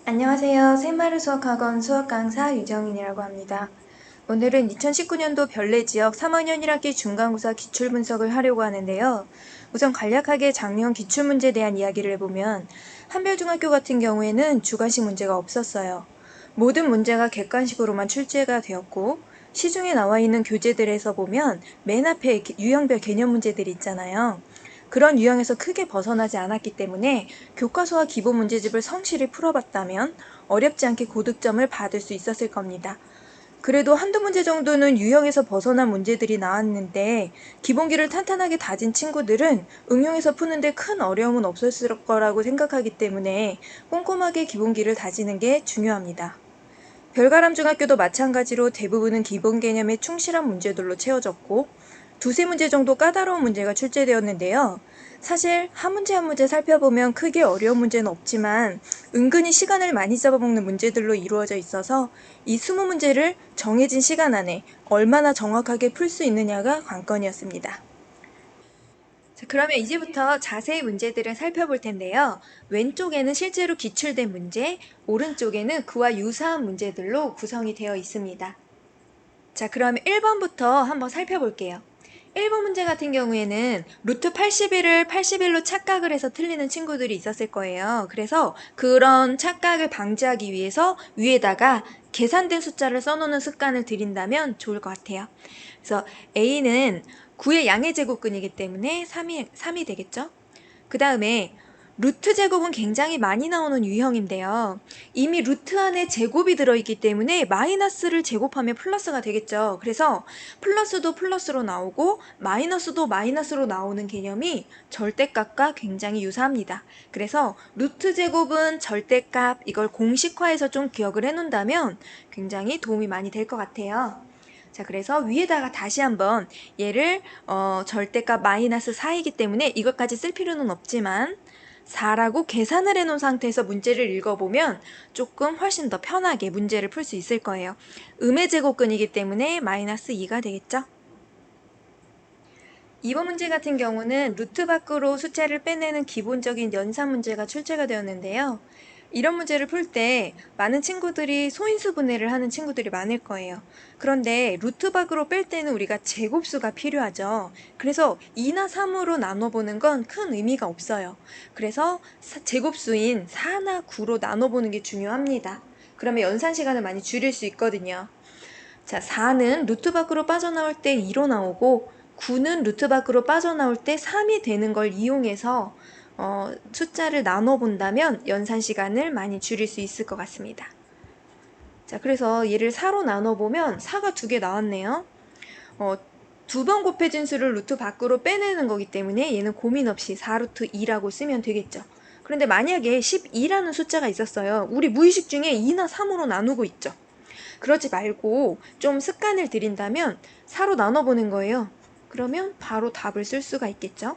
안녕하세요. 새마을 수학학원 수학강사 유정인이라고 합니다. 오늘은 2019년도 별내지역 3학년 1학기 중간고사 기출분석을 하려고 하는데요. 우선 간략하게 작년 기출문제에 대한 이야기를 해보면 한별중학교 같은 경우에는 주관식 문제가 없었어요. 모든 문제가 객관식으로만 출제가 되었고 시중에 나와 있는 교재들에서 보면 맨 앞에 유형별 개념 문제들이 있잖아요. 그런 유형에서 크게 벗어나지 않았기 때문에 교과서와 기본 문제집을 성실히 풀어봤다면 어렵지 않게 고득점을 받을 수 있었을 겁니다. 그래도 한두 문제 정도는 유형에서 벗어난 문제들이 나왔는데 기본기를 탄탄하게 다진 친구들은 응용해서 푸는데 큰 어려움은 없었을 거라고 생각하기 때문에 꼼꼼하게 기본기를 다지는 게 중요합니다. 별가람 중학교도 마찬가지로 대부분은 기본 개념에 충실한 문제들로 채워졌고 두세 문제 정도 까다로운 문제가 출제되었는데요. 사실 한 문제 한 문제 살펴보면 크게 어려운 문제는 없지만 은근히 시간을 많이 잡아먹는 문제들로 이루어져 있어서 이 20문제를 정해진 시간 안에 얼마나 정확하게 풀 수 있느냐가 관건이었습니다. 자, 그러면 이제부터 자세히 문제들을 살펴볼 텐데요. 왼쪽에는 실제로 기출된 문제, 오른쪽에는 그와 유사한 문제들로 구성이 되어 있습니다. 자, 그러면 1번부터 한번 살펴볼게요. 1번 문제 같은 경우에는 루트 81을 81로 착각을 해서 틀리는 친구들이 있었을 거예요. 그래서 그런 착각을 방지하기 위해서 위에다가 계산된 숫자를 써놓는 습관을 들인다면 좋을 것 같아요. 그래서 A는 9의 양의 제곱근이기 때문에 3이 되겠죠? 그 다음에 루트 제곱은 굉장히 많이 나오는 유형인데요. 이미 루트 안에 제곱이 들어있기 때문에 마이너스를 제곱하면 플러스가 되겠죠. 그래서 플러스도 플러스로 나오고 마이너스도 마이너스로 나오는 개념이 절대값과 굉장히 유사합니다. 그래서 루트 제곱은 절대값, 이걸 공식화해서 좀 기억을 해놓는다면 굉장히 도움이 많이 될 것 같아요. 자, 그래서 위에다가 다시 한번 얘를 절대값 마이너스 4이기 때문에 이것까지 쓸 필요는 없지만 4라고 계산을 해놓은 상태에서 문제를 읽어보면 조금 훨씬 더 편하게 문제를 풀 수 있을 거예요. 음의 제곱근이기 때문에 마이너스 2가 되겠죠? 2번 문제 같은 경우는 루트 밖으로 숫자를 빼내는 기본적인 연산 문제가 출제가 되었는데요. 이런 문제를 풀 때 많은 친구들이 소인수 분해를 하는 친구들이 많을 거예요. 그런데 루트 밖으로 뺄 때는 우리가 제곱수가 필요하죠. 그래서 2나 3으로 나눠보는 건 큰 의미가 없어요. 그래서 제곱수인 4나 9로 나눠보는 게 중요합니다. 그러면 연산 시간을 많이 줄일 수 있거든요. 자, 4는 루트 밖으로 빠져나올 때 2로 나오고 9는 루트 밖으로 빠져나올 때 3이 되는 걸 이용해서 숫자를 나눠본다면 연산 시간을 많이 줄일 수 있을 것 같습니다. 자, 그래서 얘를 4로 나눠보면 4가 2개 나왔네요. 두 번 곱해진 수를 루트 밖으로 빼내는 거기 때문에 얘는 고민 없이 4루트 2라고 쓰면 되겠죠. 그런데 만약에 12라는 숫자가 있었어요. 우리 무의식 중에 2나 3으로 나누고 있죠. 그러지 말고 좀 습관을 들인다면 4로 나눠보는 거예요. 그러면 바로 답을 쓸 수가 있겠죠.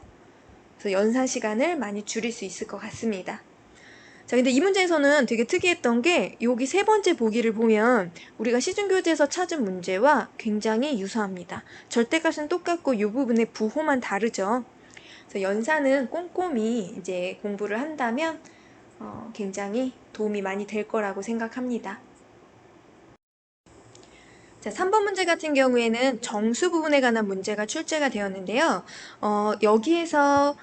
그래서 연산 시간을 많이 줄일 수 있을 것 같습니다. 자, 근데 이 문제에서는 되게 특이했던 게 여기 세 번째 보기를 보면 우리가 시중교재에서 찾은 문제와 굉장히 유사합니다. 절대값은 똑같고 이 부분의 부호만 다르죠. 그래서 연산은 꼼꼼히 이제 공부를 한다면 굉장히 도움이 많이 될 거라고 생각합니다. 자, 3번 문제 같은 경우에는 정수 부분에 관한 문제가 출제가 되었는데요. 여기에서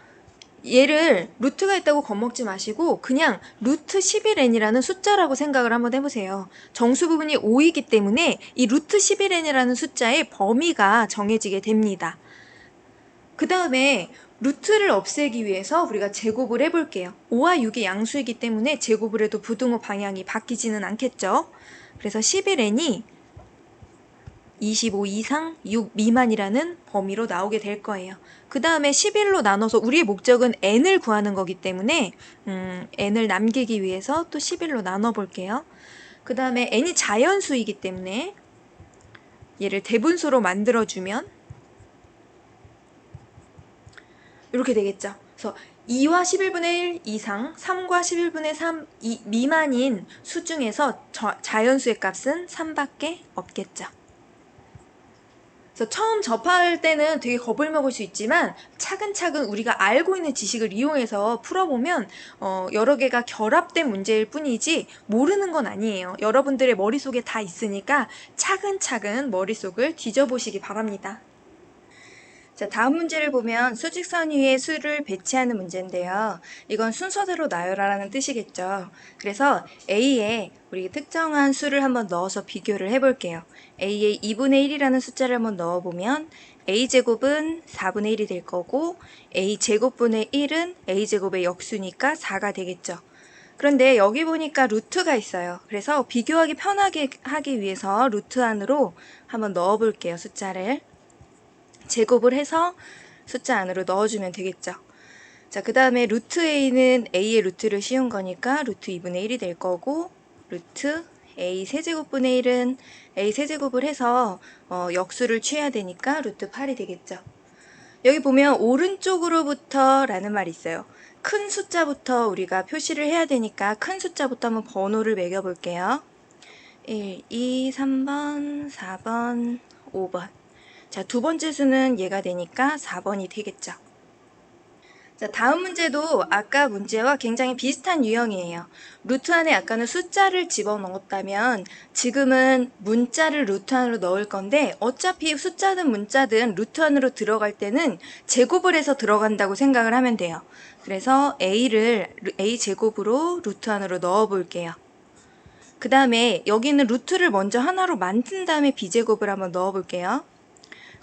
얘를 루트가 있다고 겁먹지 마시고 그냥 루트 11n이라는 숫자라고 생각을 한번 해보세요. 정수 부분이 5이기 때문에 이 루트 11n이라는 숫자의 범위가 정해지게 됩니다. 그 다음에 루트를 없애기 위해서 우리가 제곱을 해볼게요. 5와 6이 양수이기 때문에 제곱을 해도 부등호 방향이 바뀌지는 않겠죠. 그래서 11n이 25 이상 6 미만이라는 범위로 나오게 될 거예요. 그 다음에 11로 나눠서 우리의 목적은 n을 구하는 거기 때문에 n을 남기기 위해서 또 11로 나눠 볼게요. 그 다음에 n이 자연수이기 때문에 얘를 대분수로 만들어주면 이렇게 되겠죠. 그래서 2와 11분의 1 이상, 3과 11분의 3 미만인 수 중에서 자연수의 값은 3밖에 없겠죠. 그래서 처음 접할 때는 되게 겁을 먹을 수 있지만 차근차근 우리가 알고 있는 지식을 이용해서 풀어보면 여러 개가 결합된 문제일 뿐이지 모르는 건 아니에요. 여러분들의 머릿속에 다 있으니까 차근차근 머릿속을 뒤져보시기 바랍니다. 자, 다음 문제를 보면 수직선 위에 수를 배치하는 문제인데요. 이건 순서대로 나열하라는 뜻이겠죠. 그래서 A에 우리 특정한 수를 한번 넣어서 비교를 해볼게요. A에 2분의 1이라는 숫자를 한번 넣어보면 A제곱은 4분의 1이 될 거고 A제곱분의 1은 A제곱의 역수니까 4가 되겠죠. 그런데 여기 보니까 루트가 있어요. 그래서 비교하기 편하게 하기 위해서 루트 안으로 한번 넣어볼게요, 숫자를. 제곱을 해서 숫자 안으로 넣어주면 되겠죠. 자, 그 다음에 루트 A는 A의 루트를 씌운 거니까 루트 2분의 1이 될 거고, 루트 A 세제곱분의 1은 A 세제곱을 해서 역수를 취해야 되니까 루트 8이 되겠죠. 여기 보면 오른쪽으로부터 라는 말이 있어요. 큰 숫자부터 우리가 표시를 해야 되니까 큰 숫자부터 한번 번호를 매겨볼게요. 1, 2, 3번, 4번, 5번. 자, 두 번째 수는 얘가 되니까 4번이 되겠죠. 자, 다음 문제도 아까 문제와 굉장히 비슷한 유형이에요. 루트 안에 아까는 숫자를 집어넣었다면 지금은 문자를 루트 안으로 넣을 건데 어차피 숫자든 문자든 루트 안으로 들어갈 때는 제곱을 해서 들어간다고 생각을 하면 돼요. 그래서 A를 A 제곱으로 루트 안으로 넣어 볼게요. 그 다음에 여기는 루트를 먼저 하나로 만든 다음에 B제곱을 한번 넣어 볼게요.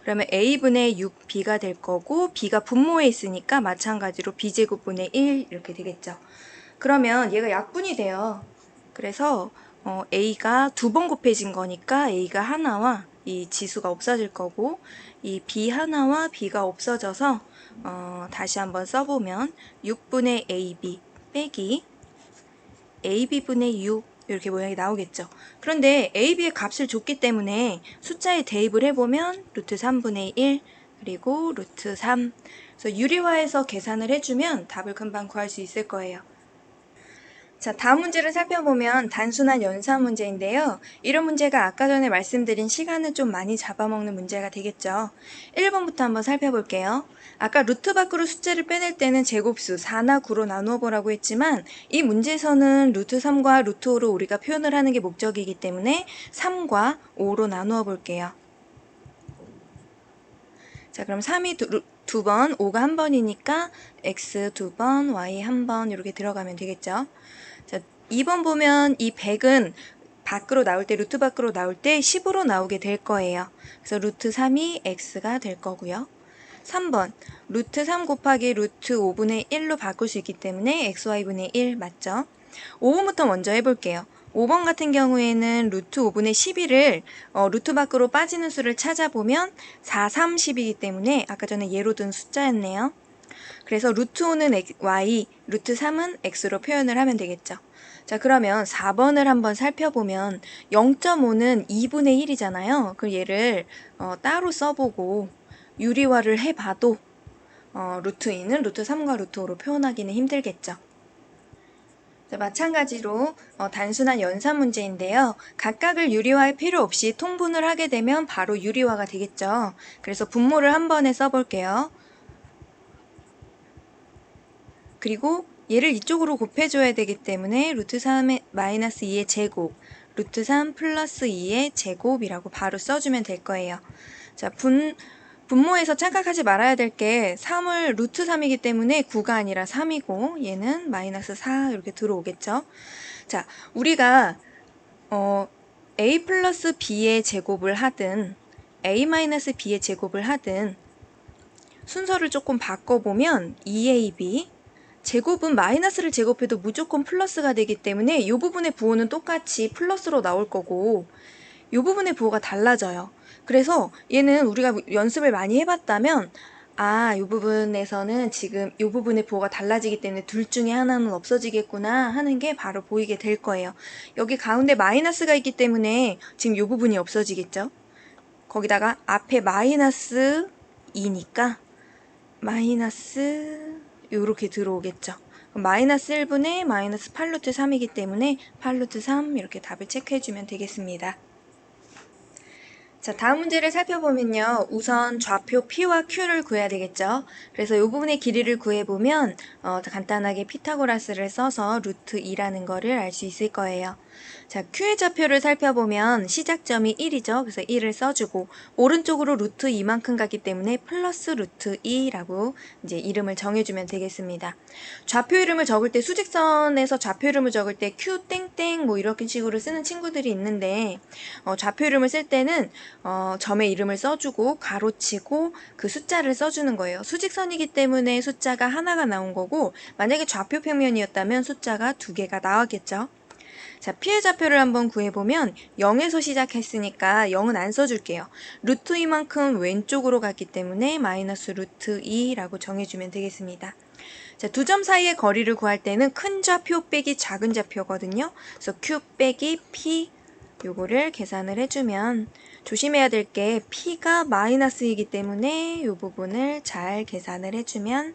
그러면 A분의 6B가 될 거고 B가 분모에 있으니까 마찬가지로 B제곱분의 1 이렇게 되겠죠. 그러면 얘가 약분이 돼요. 그래서 A가 두 번 곱해진 거니까 A가 하나와 이 지수가 없어질 거고 이 B 하나와 B가 없어져서 다시 한번 써보면 6분의 AB 빼기 AB분의 6 이렇게 모양이 나오겠죠. 그런데 AB의 값을 줬기 때문에 숫자에 대입을 해보면 루트 3분의 1 그리고 루트 3 그래서 유리화해서 계산을 해주면 답을 금방 구할 수 있을 거예요. 자, 다음 문제를 살펴보면 단순한 연산 문제인데요. 이런 문제가 아까 전에 말씀드린 시간을 좀 많이 잡아먹는 문제가 되겠죠. 1번부터 한번 살펴볼게요. 아까 루트 밖으로 숫자를 빼낼 때는 제곱수 4나 9로 나누어 보라고 했지만 이 문제에서는 루트 3과 루트 5로 우리가 표현을 하는 게 목적이기 때문에 3과 5로 나누어 볼게요. 자, 그럼 3이 두 번, 5가 한 번이니까 x 두 번, y 한 번 이렇게 들어가면 되겠죠. 자, 2번 보면 이 100은 밖으로 나올 때, 루트 밖으로 나올 때 10으로 나오게 될 거예요. 그래서 루트 3이 x가 될 거고요. 3번, 루트 3 곱하기 루트 5분의 1로 바꿀 수 있기 때문에 xy분의 1 맞죠? 5번부터 먼저 해볼게요. 5번 같은 경우에는 루트 5분의 11을 루트 밖으로 빠지는 수를 찾아보면 4, 3, 10이기 때문에 아까 전에 예로 든 숫자였네요. 그래서 루트 5는 y, 루트 3은 x로 표현을 하면 되겠죠. 자, 그러면 4번을 한번 살펴보면 0.5는 2분의 1이잖아요. 그럼 얘를 따로 써보고 유리화를 해봐도 루트 2는 루트 3과 루트 5로 표현하기는 힘들겠죠. 자, 마찬가지로 단순한 연산 문제인데요. 각각을 유리화할 필요 없이 통분을 하게 되면 바로 유리화가 되겠죠. 그래서 분모를 한 번에 써볼게요. 그리고 얘를 이쪽으로 곱해줘야 되기 때문에 루트 3의 마이너스 2의 제곱, 루트 3 플러스 2의 제곱이라고 바로 써주면 될 거예요. 자, 분모에서 착각하지 말아야 될 게 3을 루트 3이기 때문에 9가 아니라 3이고 얘는 마이너스 4 이렇게 들어오겠죠. 자, 우리가 a 플러스 b의 제곱을 하든 a 마이너스 b의 제곱을 하든 순서를 조금 바꿔보면 2ab 제곱은 마이너스를 제곱해도 무조건 플러스가 되기 때문에 이 부분의 부호는 똑같이 플러스로 나올 거고 이 부분의 부호가 달라져요. 그래서 얘는 우리가 연습을 많이 해봤다면 이 부분에서는 지금 이 부분의 부호가 달라지기 때문에 둘 중에 하나는 없어지겠구나 하는 게 바로 보이게 될 거예요. 여기 가운데 마이너스가 있기 때문에 지금 이 부분이 없어지겠죠. 거기다가 앞에 마이너스 2니까 마이너스 이렇게 들어오겠죠. 마이너스 1분의 마이너스 8루트 3이기 때문에 8루트 3 이렇게 답을 체크해주면 되겠습니다. 자, 다음 문제를 살펴보면요. 우선 좌표 P와 Q를 구해야 되겠죠. 그래서 이 부분의 길이를 구해보면 간단하게 피타고라스를 써서 루트 2라는 거를 알 수 있을 거예요. 자, Q의 좌표를 살펴보면 시작점이 1이죠. 그래서 1을 써주고 오른쪽으로 루트 2만큼 가기 때문에 플러스 루트 2라고 이제 이름을 정해주면 되겠습니다. 좌표 이름을 적을 때 수직선에서 좌표 이름을 적을 때 Q 땡땡 뭐 이렇게 식으로 쓰는 친구들이 있는데 좌표 이름을 쓸 때는 점의 이름을 써주고 가로치고 그 숫자를 써주는 거예요. 수직선이기 때문에 숫자가 하나가 나온 거고 만약에 좌표 평면이었다면 숫자가 두 개가 나왔겠죠. 자, P의 좌표를 한번 구해보면 0에서 시작했으니까 0은 안 써줄게요. 루트 2만큼 왼쪽으로 갔기 때문에 마이너스 루트 2라고 정해주면 되겠습니다. 자, 두 점 사이의 거리를 구할 때는 큰 좌표 빼기 작은 좌표거든요. 그래서 Q 빼기 P 요거를 계산을 해주면 조심해야 될 게 P가 마이너스이기 때문에 이 부분을 잘 계산을 해주면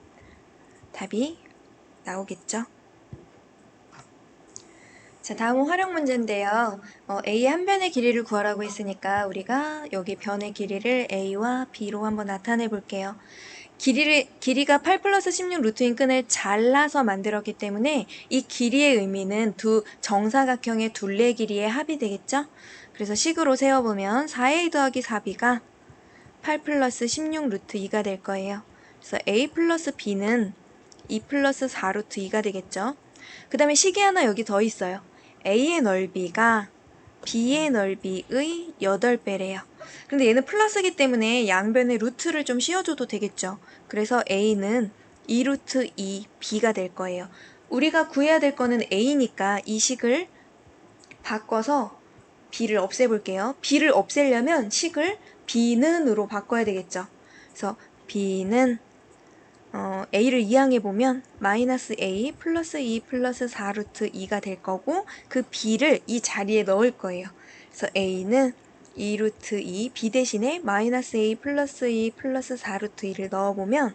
답이 나오겠죠. 자, 다음은 활용 문제인데요. A의 한 변의 길이를 구하라고 했으니까 우리가 여기 변의 길이를 A와 B로 한번 나타내 볼게요. 길이가 8 플러스 16 루트인 끈을 잘라서 만들었기 때문에 이 길이의 의미는 두 정사각형의 둘레 길이의 합이 되겠죠? 그래서 식으로 세워보면 4A 더하기 4B가 8 플러스 16 루트 2가 될 거예요. 그래서 A 플러스 B는 2 플러스 4 루트 2가 되겠죠? 그 다음에 식이 하나 여기 더 있어요. A의 넓이가 B의 넓이의 8배래요. 근데 얘는 플러스이기 때문에 양변에 루트를 좀 씌워줘도 되겠죠. 그래서 A는 2루트 2, B가 될 거예요. 우리가 구해야 될 거는 A니까 이 식을 바꿔서 B를 없애볼게요. B를 없애려면 식을 B는으로 바꿔야 되겠죠. 그래서 B는 A를 이항해보면 마이너스 A 플러스 2 플러스 4 루트 2가 될 거고 그 B를 이 자리에 넣을 거예요. 그래서 A는 2 루트 2, B 대신에 마이너스 A 플러스 2 플러스 4 루트 2를 넣어보면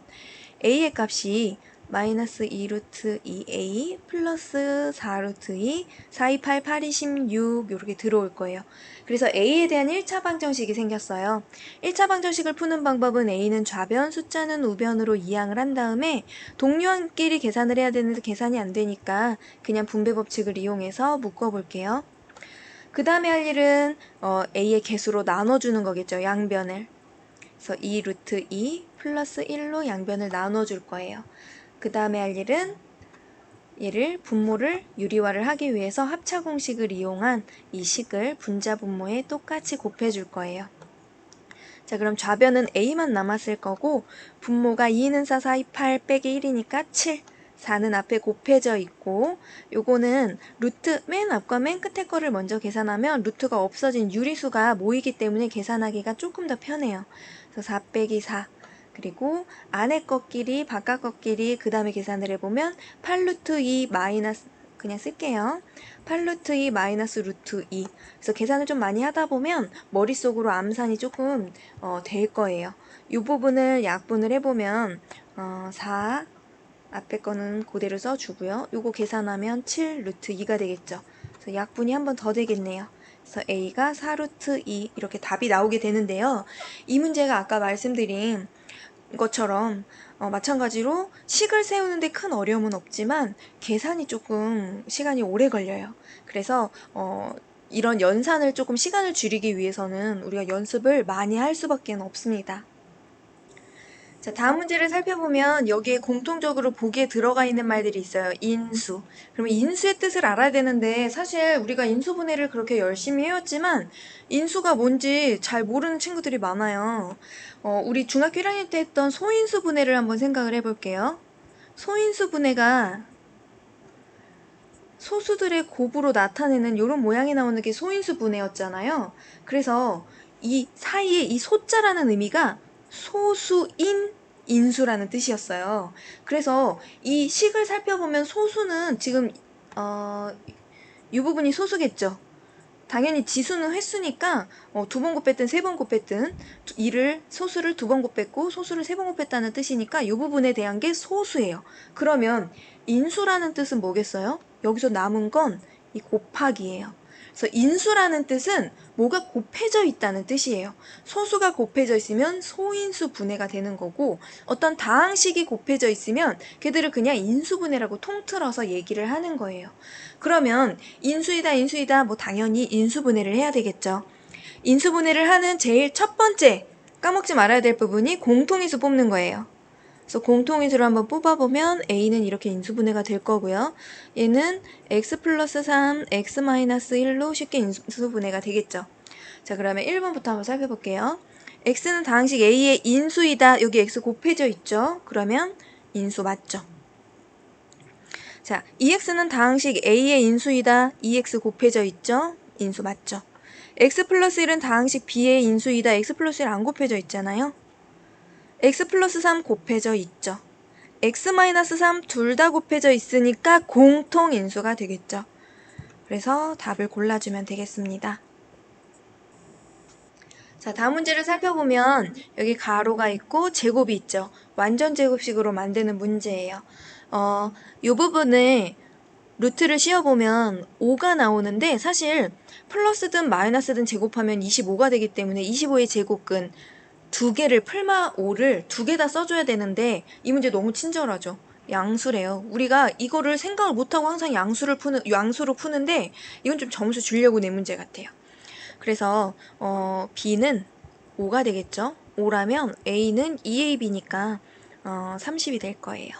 A의 값이 마이너스 2 루트 2A 플러스 4 루트 2, 4, 2, 8, 8, 2, 16 이렇게 들어올 거예요. 그래서 A에 대한 1차 방정식이 생겼어요. 1차 방정식을 푸는 방법은 A는 좌변, 숫자는 우변으로 이항을 한 다음에 동료한끼리 계산을 해야 되는데 계산이 안 되니까 그냥 분배 법칙을 이용해서 묶어볼게요. 그 다음에 할 일은 A의 개수로 나눠주는 거겠죠. 양변을. 그래서 2 루트 2 플러스 1로 양변을 나눠줄 거예요. 그 다음에 할 일은 얘를 분모를 유리화를 하기 위해서 합차 공식을 이용한 이 식을 분자 분모에 똑같이 곱해줄 거예요. 자, 그럼 좌변은 A만 남았을 거고 분모가 2는 4, 4, 2, 8 빼기 1이니까 7, 4는 앞에 곱해져 있고 요거는 루트 맨 앞과 맨 끝에 거를 먼저 계산하면 루트가 없어진 유리수가 모이기 때문에 계산하기가 조금 더 편해요. 그래서 4 빼기 4 그리고 안에 것끼리 바깥 것끼리 그 다음에 계산을 해보면 8 루트 2 마이너스 그냥 쓸게요. 8 루트 2 마이너스 루트 2 그래서 계산을 좀 많이 하다 보면 머릿속으로 암산이 조금 될 거예요. 이 부분을 약분을 해보면 4 앞에 거는 그대로 써주고요. 요거 계산하면 7 루트 2가 되겠죠. 그래서 약분이 한 번 더 되겠네요. 그래서 A가 4 루트 2 이렇게 답이 나오게 되는데요. 이 문제가 아까 말씀드린 것처럼 마찬가지로 식을 세우는데 큰 어려움은 없지만 계산이 조금 시간이 오래 걸려요. 그래서 이런 연산을 조금 시간을 줄이기 위해서는 우리가 연습을 많이 할 수밖에 없습니다. 자, 다음 문제를 살펴보면 여기에 공통적으로 보기에 들어가 있는 말들이 있어요. 인수. 그러면 인수의 뜻을 알아야 되는데 사실 우리가 인수분해를 그렇게 열심히 해왔지만 인수가 뭔지 잘 모르는 친구들이 많아요. 우리 중학교 1학년 때 했던 소인수분해를 한번 생각을 해볼게요. 소인수분해가 소수들의 곱으로 나타내는 이런 모양이 나오는 게 소인수분해였잖아요. 그래서 이 사이에 이 소자라는 의미가 소수인 인수라는 뜻이었어요. 그래서 이 식을 살펴보면 소수는 지금 이 부분이 소수겠죠. 당연히 지수는 횟수니까 두 번 곱했든 세 번 곱했든 소수를 두 번 곱했고 소수를 세 번 곱했다는 뜻이니까 이 부분에 대한 게 소수예요. 그러면 인수라는 뜻은 뭐겠어요? 여기서 남은 건 이 곱하기예요. 그래서 인수라는 뜻은 뭐가 곱해져 있다는 뜻이에요. 소수가 곱해져 있으면 소인수 분해가 되는 거고, 어떤 다항식이 곱해져 있으면 걔들을 그냥 인수분해라고 통틀어서 얘기를 하는 거예요. 그러면 인수이다 뭐 당연히 인수분해를 해야 되겠죠. 인수분해를 하는 제일 첫 번째 까먹지 말아야 될 부분이 공통인수 뽑는 거예요. 그래서 공통인수를 한번 뽑아보면 A는 이렇게 인수분해가 될 거고요. 얘는 x 플러스 3, x 마이너스 1로 쉽게 인수분해가 되겠죠. 자, 그러면 1번부터 한번 살펴볼게요. x는 다항식 A의 인수이다. 여기 x 곱해져 있죠. 그러면 인수 맞죠. 자, 2x는 다항식 A의 인수이다. 2x 곱해져 있죠. 인수 맞죠. x 플러스 1은 다항식 B의 인수이다. x 플러스 1 안 곱해져 있잖아요. x 플러스 3 곱해져 있죠. x 마이너스 3 둘 다 곱해져 있으니까 공통인수가 되겠죠. 그래서 답을 골라주면 되겠습니다. 자, 다음 문제를 살펴보면 여기 가로가 있고 제곱이 있죠. 완전 제곱식으로 만드는 문제예요. 이 부분을 루트를 씌워보면 5가 나오는데 사실 플러스든 마이너스든 제곱하면 25가 되기 때문에 25의 제곱근 두 개를 풀마 5를 두 개 다 써줘야 되는데 이 문제 너무 친절하죠. 양수래요. 우리가 이거를 생각을 못하고 항상 양수로 푸는데 이건 좀 점수 주려고 낸 문제 같아요. 그래서 B는 5가 되겠죠. 5라면 A는 2AB니까 30이 될 거예요.